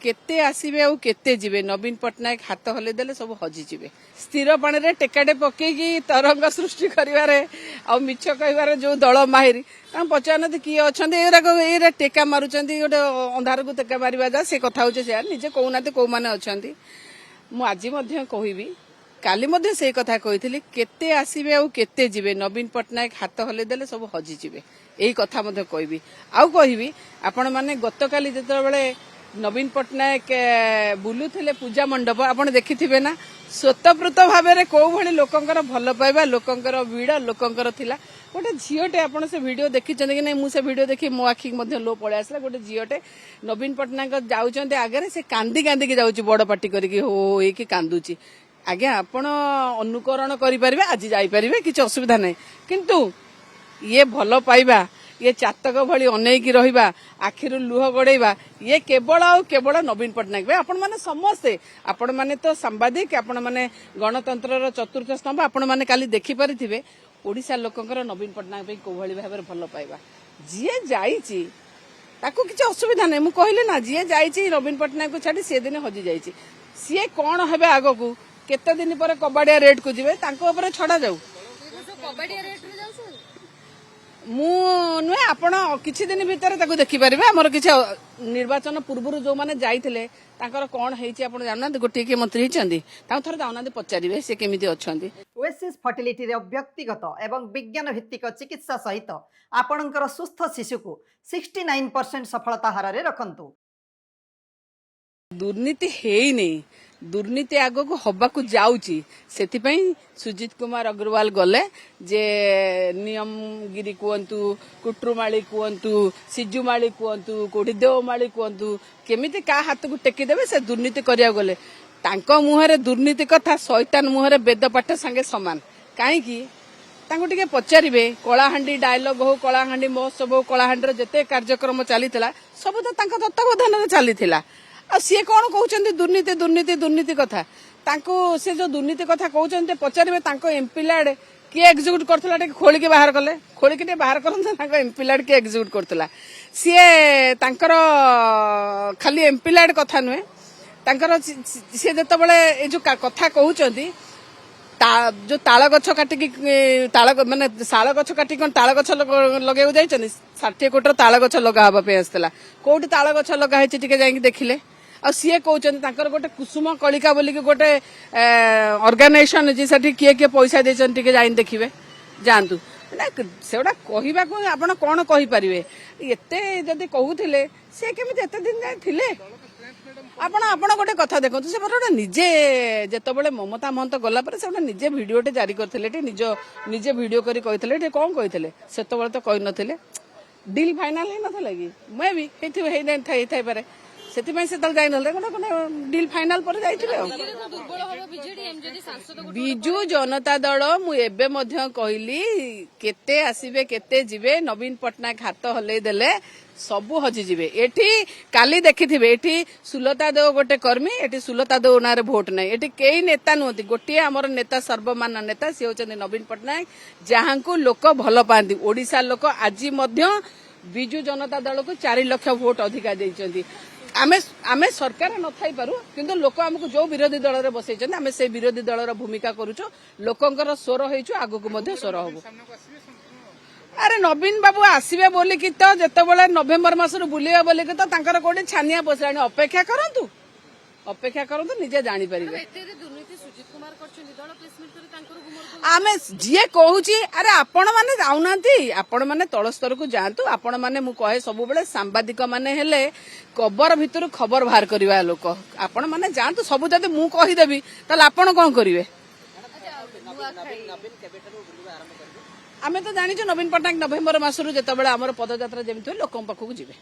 केते आसीबे आ केते जिबे नवीन पट्टनायक हाथ हले देले सब हजि जिबे स्थिर पानी रे टेकाटे पकेकी तरंग सृष्टि करिवारे आ मिछ कहिवारे जो दल माहिरी तां पचारनते किए अछंती एरा टेका मारुचंती गोटे अंधार को टेका मारिबा जा से कथा होचे से निजे कहूनाते को माने अछंती मु आज मध्य कहबी काली मध्य से कथा कहिथिली केते आसीबे आ केते जिबे नवीन पट्टनायक हाथ हले देले सब हजि जिबे एई कथा मध्य कहबी आउ कहबी आपण माने गतकाली जेतबेले नवीन पट्टनायक बुलुथिले पूजा मंडप आपण देखिथिबे ना स्वतःप्रत भाव में कौ भली लोकंकर भल पाइबा लोकंकर भिड़ लोकंकर थिला गोटे झीटे आपण से वीडियो देखिछन्ते कि नहीं मु से वीडियो देखि मो आखि मध्य लो पळे आसला गोटे झीटे नवीन पट्टनायक जाउछन्ते आगे से कांदी कांदी के जाउछि बड़ पार्टी करिकि हो कि कांदुछि आज्ञा आपण अनुकरण करि परिबे आज जाई परिबे किछ असुविधा नै किंतु ये भल पाइबा ये चातक भली अनेक रहिबा आखिरु लुह गड़ेबा ये केवल आ केवल नवीन पट्टनायक आपण माने समस्ते आपण माने तो सांबादिक आपण माने गणतंत्र चतुर्थ स्तंभ आपण माने काली देखि परिथिबे ओडिसा लोकंकर नवीन पट्टनायक पे कोभली भाबे भल पाइबा जिए जाईची ताको किछ असुविधा नै मु कहिले ना जिए जाईची नवीन पट्टनायक को छाडी से दिन हजि जाईची सिए कोन हेबे आगो को केते दिन पर कबाडिया रेड को जिवे ताको ऊपर छडा जाऊ कबाडिया रेड रे जाउछ मु नुहे आपण किछि दिन भितर ताको देखि परिबे हमर किछि निर्वाचन पूर्व जो माने जाइथिले ताकर कोन हेछि आपण जानना गोटे के मंत्री हिचंदी ता थोर दाउना पचारिबे से केमिति अछंदी ओएसिस फर्टिलिटी रे व्यक्तिगत एवं विज्ञान भित्तिक चिकित्सा सहित आपणकर सुस्थ शिशु को 69% सफलता हार रे रखंतु दुर्नीति हेई नै दुर्नीति आगो को हबा को जाउची सेथिपई सुजीत कुमार अग्रवाल गले जे नियमगिरी कुवंतु कुट्रुमाली कुवंतु सिजुमाली कुवंतु कोठी देवमाली कुवंतु केमिति का हाथ को टेकी देबे से दुर्नीति करिया गले तांको मुहरे दुर्नीति कथा शैतान मुहरे वेद पाठ संगे समान काहे की तांको टिके पचारिबे कलाहांडी डायलॉग हो कलाहांडी महोत्सव हो कलाहांडी जते कार्यक्रम चलीथिला सब तो तांको तत्वावधान रे चलीथिला आ सी कौन कहते दुर्नीति दुर्नीति दुर्नीति कथा तांको से जो दुर्नीति कथा कहते पचारे तांको एमपी लाड किए एक्जिक्यूट करथला खोलिके बाहर कले खोलिके बाहर करते तांको एमपी लाड किए एक्जिक्यूट करथला सी तांकर खाली एमपी लाड कथा नुहे तांकर सी जत बळे ए जो कथा कहउचंती जो ताल गछ काटिकी ताल माने शाल गछ काटिकी कोन ताल गछ लगेउ जाइछन 60 कोटर ताल गछ लगा हबा पे आस्तला कोठी ताल गछ लगा हेछि टिके जाई देखिले आ सीए कहउचन तांकर गोटे कुसुम कलिका बोली गोटे ऑर्गेनाइजेशन जे सठी किए किए पैसा देछन टिके जाई देखिबे जानतु सेटा कहबा को आपण कोन कहि परिबे एते जदी कहउथिले से केमिते एते दिन जाय थिले आपण आपण गोटे कथा देखु से गोटे निजे जेतबेले ममता महंत गला पर से निजे भिडियोटे जारी करथिले निजे भिडियो करी कहिथिले कोन कहिथिले सेतबेले तो कहि नथिले डील फाइनल हे नथले कि मैं भी हेथि हे नै थाई थाई पारे सेति से तल जाई नले कोन डील फाइनल पर जाइथिले बिजू जनता दल मु एबे मध्य कहली केते आसीबे केते जिबे नवीन पट्टनायक हाथ हलै देले सबु हजि जिबे एठी काली देखिथिबे एठी सुलता देव गोटे कर्मी एठी सुलता देव नारे भोट नै एठी केही नेता नहति गोटे हमर नेता सर्वमान नेता से होचंदी नवीन पट्टनायक जहां को लोक भल पांदी ओडिसा लोक आज मध्य बिजू जनता दल को 4 लाख वोट अधिका देइचंदी आमे सरकार न थाई पारू किंतु लोक हमको जो विरोधी दल रे बसैछन आमे से विरोधी दल रो भूमिका करूछु लोकंकर स्वर हेछु आगु को मध्य स्वर होबो अरे नवीन बाबू आसीबे बोली कि तो जेतबेले नवेम्बर मासरु बुलिया बोली कि तो तांकर कोडी छानिया बसलाणी अपेक्षा करंतु निजे जानि परिबे एतेरे दुर्नीति सुजीत कुमार करछन दल प्रेस मीट करे तांकर गुमर आमे जे कहूची अरे आपण माने जाउनांती आपण माने तळ स्तर को जांतु आपण माने मु कहे सब बेले सांबादिक माने हेले कबर भितर खबर बाहर करबा लोक आपण माने जांतु सब जदि मु कहि देबी तल आपण कोन करिवे आमे तो जानिछु नवीन पट्टनायक नवेम्बर मासरु जेतबेले हमर पदयात्रा जेमिति लोकन पाखु जिवे।